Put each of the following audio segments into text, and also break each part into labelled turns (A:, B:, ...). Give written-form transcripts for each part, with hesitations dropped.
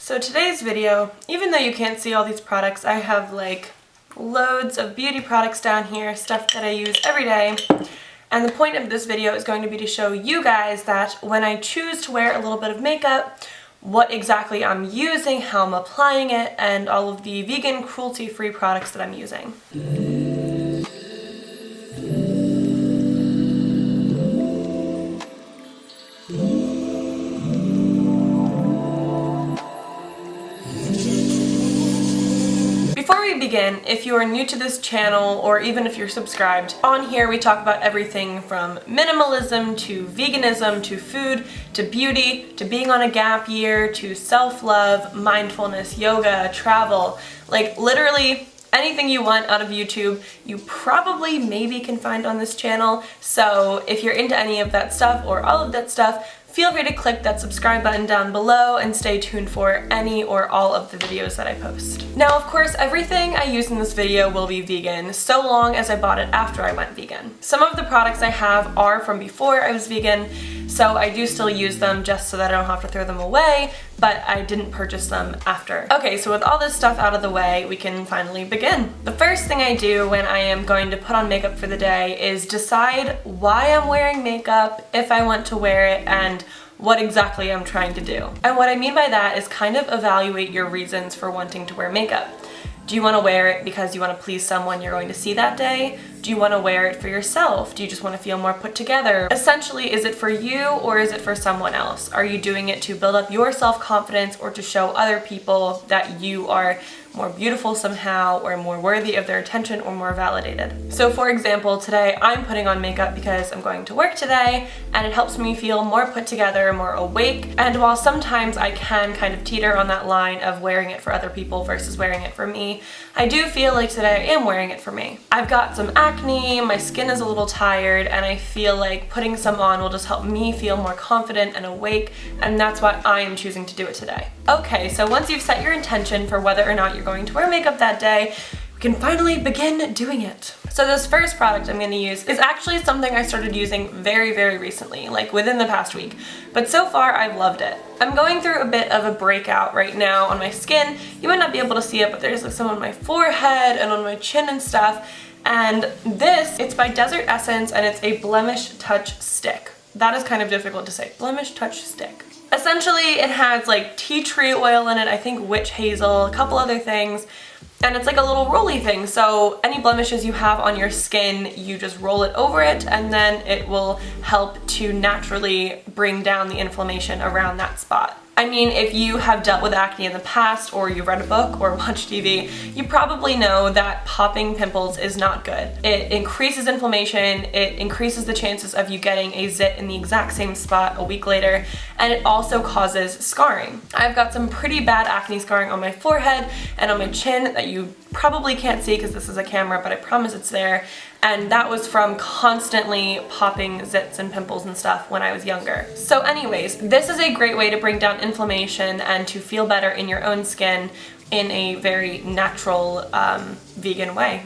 A: So today's video, even though you can't see all these products, I have like loads of beauty products down here, stuff that I use every day. And the point of this video is going to be to show you guys that when I choose to wear a little bit of makeup, what exactly I'm using, how I'm applying it, and all of the vegan, cruelty-free products that I'm using. Before we begin, if you are new to this channel, or even if you're subscribed, on here we talk about everything from minimalism to veganism to food to beauty to being on a gap year to self-love, mindfulness, yoga, travel, like literally anything you want out of YouTube, you probably maybe can find on this channel. So if you're into any of that stuff or all of that stuff, feel free to click that subscribe button down below and stay tuned for any or all of the videos that I post. Now, of course, everything I use in this video will be vegan, so long as I bought it after I went vegan. Some of the products I have are from before I was vegan, so I do still use them just so that I don't have to throw them away, but I didn't purchase them after. Okay, so with all this stuff out of the way, we can finally begin. The first thing I do when I am going to put on makeup for the day is decide why I'm wearing makeup, if I want to wear it, and what exactly I'm trying to do. And what I mean by that is kind of evaluate your reasons for wanting to wear makeup. Do you want to wear it because you want to please someone you're going to see that day? Do you want to wear it for yourself? Do you just want to feel more put together? Essentially, is it for you or is it for someone else? Are you doing it to build up your self-confidence or to show other people that you are more beautiful somehow or more worthy of their attention or more validated? So for example, today I'm putting on makeup because I'm going to work today and it helps me feel more put together, more awake. And while sometimes I can kind of teeter on that line of wearing it for other people versus wearing it for me, I do feel like today I am wearing it for me. I've got some acne, my skin is a little tired, and I feel like putting some on will just help me feel more confident and awake, and that's why I am choosing to do it today. Okay, so once you've set your intention for whether or not you're going to wear makeup that day, we can finally begin doing it. So this first product I'm going to use is actually something I started using very recently, like within the past week, but so far I've loved it. I'm going through a bit of a breakout right now on my skin. You might not be able to see it, but there's like some on my forehead and on my chin and stuff, and it's by Desert Essence and it's a blemish touch stick. That is kind of difficult to say. Blemish touch stick. Essentially, it has like tea tree oil in it, I think witch hazel, a couple other things, and it's like a little rolly thing, so any blemishes you have on your skin, you just roll it over it, and then it will help to naturally bring down the inflammation around that spot. I mean, if you have dealt with acne in the past, or you've read a book or watched TV, you probably know that popping pimples is not good. It increases inflammation, it increases the chances of you getting a zit in the exact same spot a week later, and it also causes scarring. I've got some pretty bad acne scarring on my forehead and on my chin that you probably can't see because this is a camera, but I promise it's there. And that was from constantly popping zits and pimples and stuff when I was younger. So anyways, this is a great way to bring down inflammation and to feel better in your own skin in a very natural, vegan way.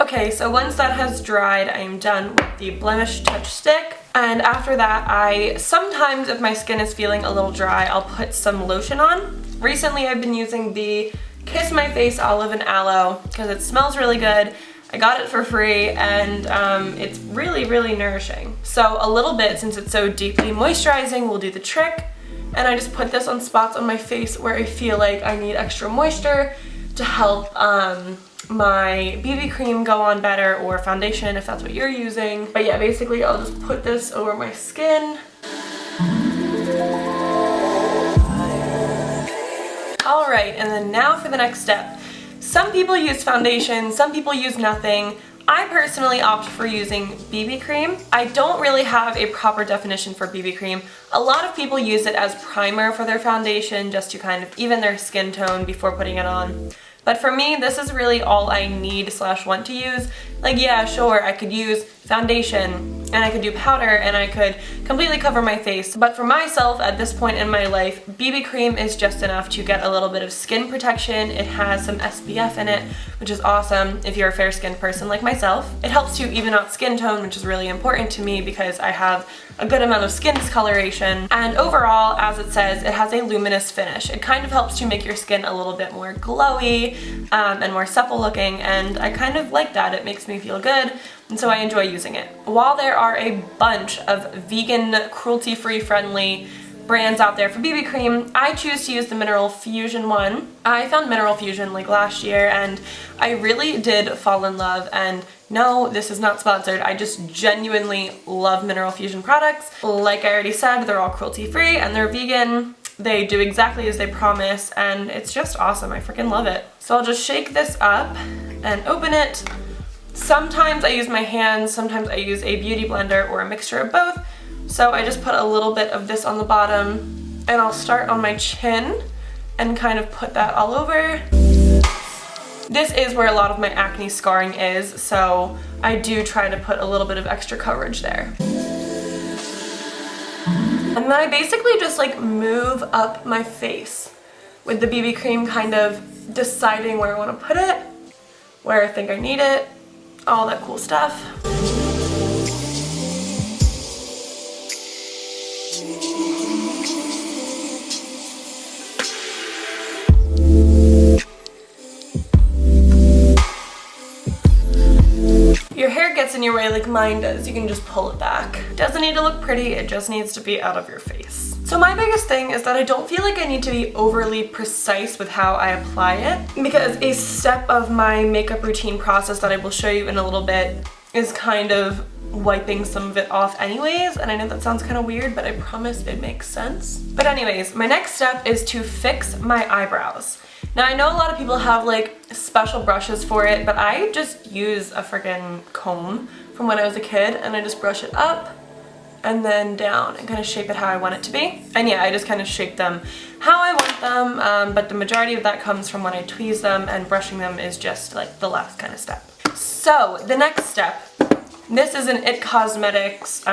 A: Okay, so once that has dried, I am done with the Blemish Touch Stick. And after that, sometimes if my skin is feeling a little dry, I'll put some lotion on. Recently, I've been using the Kiss My Face Olive and Aloe because it smells really good. I got it for free and it's really nourishing. So a little bit, since it's so deeply moisturizing, will do the trick. And I just put this on spots on my face where I feel like I need extra moisture to help my BB cream go on better, or foundation if that's what you're using. But yeah, basically I'll just put this over my skin. Alright, and then now for the next step. Some people use foundation, some people use nothing. I personally opt for using BB cream. I don't really have a proper definition for BB cream. A lot of people use it as primer for their foundation just to kind of even their skin tone before putting it on. But for me, this is really all I need / want to use. Like, yeah, sure, I could use foundation, and I could do powder, and I could completely cover my face. But for myself, at this point in my life, BB cream is just enough to get a little bit of skin protection. It has some SPF in it, which is awesome if you're a fair-skinned person like myself. It helps to even out skin tone, which is really important to me because I have a good amount of skin discoloration. And overall, as it says, it has a luminous finish. It kind of helps to make your skin a little bit more glowy and more supple looking, and I kind of like that. It makes me feel good, and so I enjoy using it. While there are a bunch of vegan, cruelty-free friendly brands out there for BB cream, I choose to use the Mineral Fusion one. I found Mineral Fusion like last year, and I really did fall in love. And no, this is not sponsored. I just genuinely love Mineral Fusion products. Like I already said, they're all cruelty-free and they're vegan. They do exactly as they promise, and it's just awesome. I freaking love it. So I'll just shake this up and open it. Sometimes I use my hands, sometimes I use a beauty blender or a mixture of both. So I just put a little bit of this on the bottom, and I'll start on my chin and kind of put that all over. This is where a lot of my acne scarring is, so I do try to put a little bit of extra coverage there. And then I basically just like move up my face with the BB cream, kind of deciding where I want to put it, where I think I need it, all that cool stuff. Your hair gets in your way like mine does, you can just pull it back. Doesn't need to look pretty, it just needs to be out of your face. So my biggest thing is that I don't feel like I need to be overly precise with how I apply it, because a step of my makeup routine process that I will show you in a little bit is kind of wiping some of it off anyways, and I know that sounds kind of weird, but I promise it makes sense. But anyways, my next step is to fix my eyebrows. Now I know a lot of people have like special brushes for it, but I just use a freaking comb from when I was a kid, and I just brush it up and then down and kind of shape it how I want it to be. And yeah, I just kind of shape them how I want them, but the majority of that comes from when I tweeze them, and brushing them is just like the last kind of step. So the next step, this is an IT Cosmetics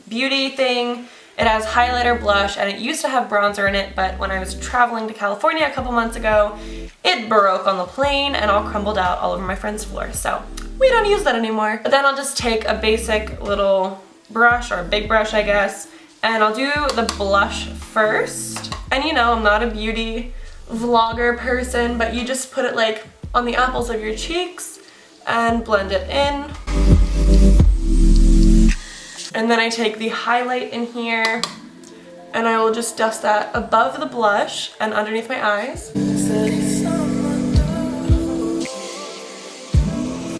A: beauty thing. It has highlighter, blush, and it used to have bronzer in it, but when I was traveling to California a couple months ago, it broke on the plane and all crumbled out all over my friend's floor. So we don't use that anymore. But then I'll just take a basic little brush, or a big brush I guess, and I'll do the blush first. And you know, I'm not a beauty vlogger person, but you just put it like on the apples of your cheeks and blend it in. And then I take the highlight in here and I will just dust that above the blush and underneath my eyes.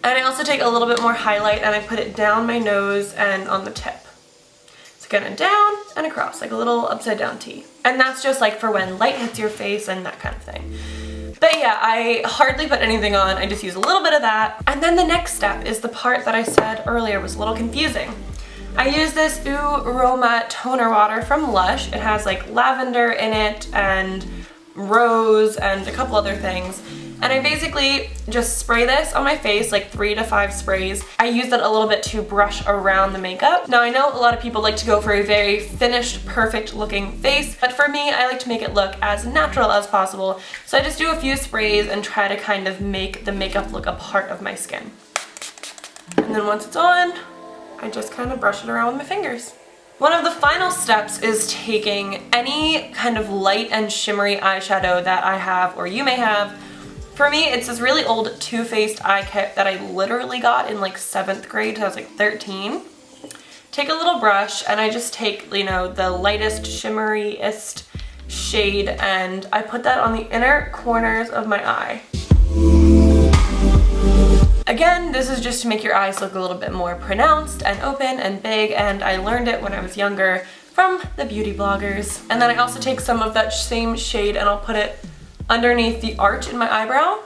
A: And I also take a little bit more highlight and I put it down my nose and on the tip. So kind of down and across, like a little upside down T. And that's just like for when light hits your face and that kind of thing. But yeah, I hardly put anything on, I just use a little bit of that. And then the next step is the part that I said earlier was a little confusing. I use this Aroma toner water from Lush. It has like lavender in it and rose and a couple other things. And I basically just spray this on my face, like 3 to 5 sprays. I use it a little bit to brush around the makeup. Now I know a lot of people like to go for a very finished, perfect looking face, but for me, I like to make it look as natural as possible. So I just do a few sprays and try to kind of make the makeup look a part of my skin. And then once it's on, I just kind of brush it around with my fingers. One of the final steps is taking any kind of light and shimmery eyeshadow that I have or you may have. For me, it's this really old Too Faced eye kit that I literally got in like 7th grade, so I was like 13. Take a little brush and I just take, you know, the lightest, shimmeriest shade and I put that on the inner corners of my eye. Again, this is just to make your eyes look a little bit more pronounced and open and big, and I learned it when I was younger from the beauty bloggers. And then I also take some of that same shade and I'll put it underneath the arch in my eyebrow.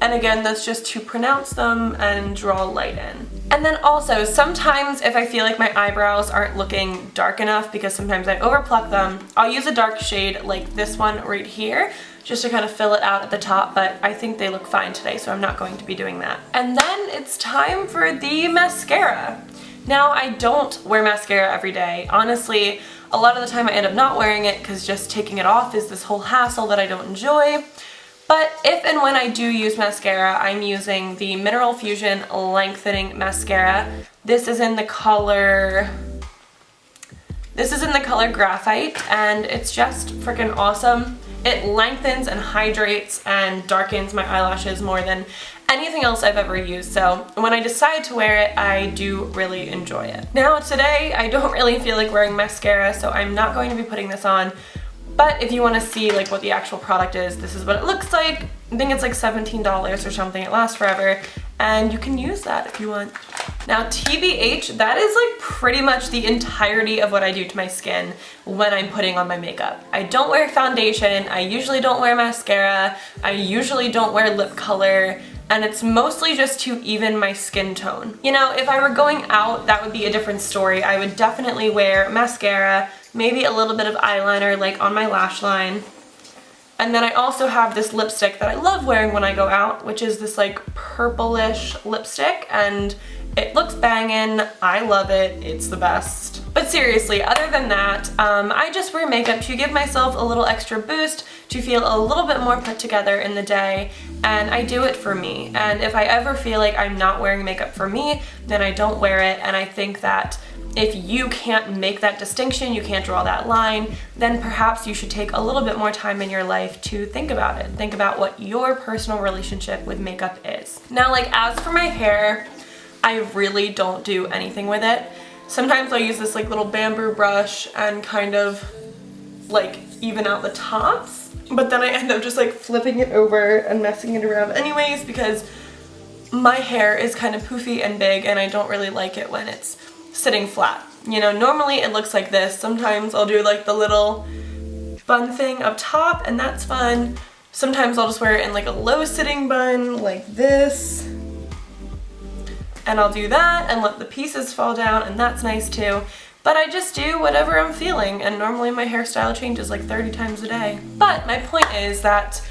A: And again, that's just to pronounce them and draw light in. And then also, sometimes if I feel like my eyebrows aren't looking dark enough, because sometimes I overpluck them, I'll use a dark shade like this one right here, just to kind of fill it out at the top, but I think they look fine today, so I'm not going to be doing that. And then it's time for the mascara. Now, I don't wear mascara every day. Honestly, a lot of the time I end up not wearing it because just taking it off is this whole hassle that I don't enjoy. But if and when I do use mascara, I'm using the Mineral Fusion Lengthening Mascara. This is in the color Graphite, and it's just freaking awesome. It lengthens and hydrates and darkens my eyelashes more than anything else I've ever used, so when I decide to wear it, I do really enjoy it. Now today, I don't really feel like wearing mascara, so I'm not going to be putting this on. But if you want to see like what the actual product is, this is what it looks like. I think it's like $17 or something. It lasts forever, and you can use that if you want. Now TBH, that is like pretty much the entirety of what I do to my skin when I'm putting on my makeup. I don't wear foundation, I usually don't wear mascara, I usually don't wear lip color, and it's mostly just to even my skin tone. You know, if I were going out, that would be a different story. I would definitely wear mascara, maybe a little bit of eyeliner like on my lash line. And then I also have this lipstick that I love wearing when I go out, which is this like purplish lipstick, and it looks bangin'. I love it. It's the best. But seriously, other than that, I just wear makeup to give myself a little extra boost, to feel a little bit more put together in the day, and I do it for me. And if I ever feel like I'm not wearing makeup for me, then I don't wear it, and I think that if you can't make that distinction, you can't draw that line, then perhaps you should take a little bit more time in your life to think about it. Think about what your personal relationship with makeup is. Now, like, as for my hair, I really don't do anything with it. Sometimes I'll use this like little bamboo brush and kind of like even out the tops, but then I end up just like flipping it over and messing it around anyways, because my hair is kind of poofy and big and I don't really like it when it's sitting flat. You know, normally it looks like this. Sometimes I'll do like the little bun thing up top, and that's fun. Sometimes I'll just wear it in like a low sitting bun like this, and I'll do that and let the pieces fall down, and that's nice too. But I just do whatever I'm feeling, and normally my hairstyle changes like 30 times a day. But my point is that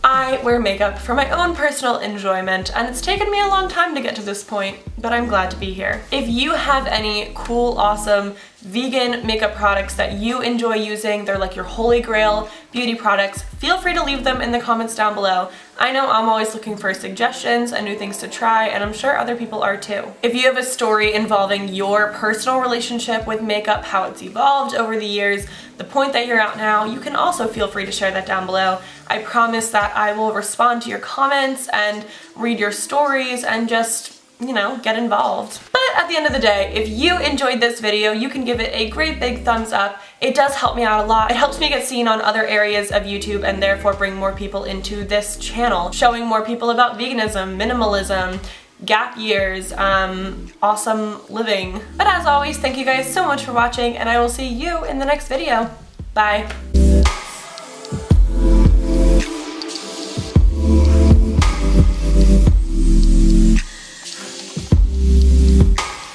A: I wear makeup for my own personal enjoyment, and it's taken me a long time to get to this point, but I'm glad to be here. If you have any cool, awesome vegan makeup products that you enjoy using, they're like your holy grail beauty products, feel free to leave them in the comments down below. I know I'm always looking for suggestions and new things to try, and I'm sure other people are too. If you have a story involving your personal relationship with makeup, how it's evolved over the years, the point that you're at now, you can also feel free to share that down below. I promise that I will respond to your comments and read your stories and just, you know, get involved. But at the end of the day, if you enjoyed this video, you can give it a great big thumbs up. It does help me out a lot. It helps me get seen on other areas of YouTube and therefore bring more people into this channel, showing more people about veganism, minimalism, gap years, awesome living. But as always, thank you guys so much for watching, and I will see you in the next video. Bye.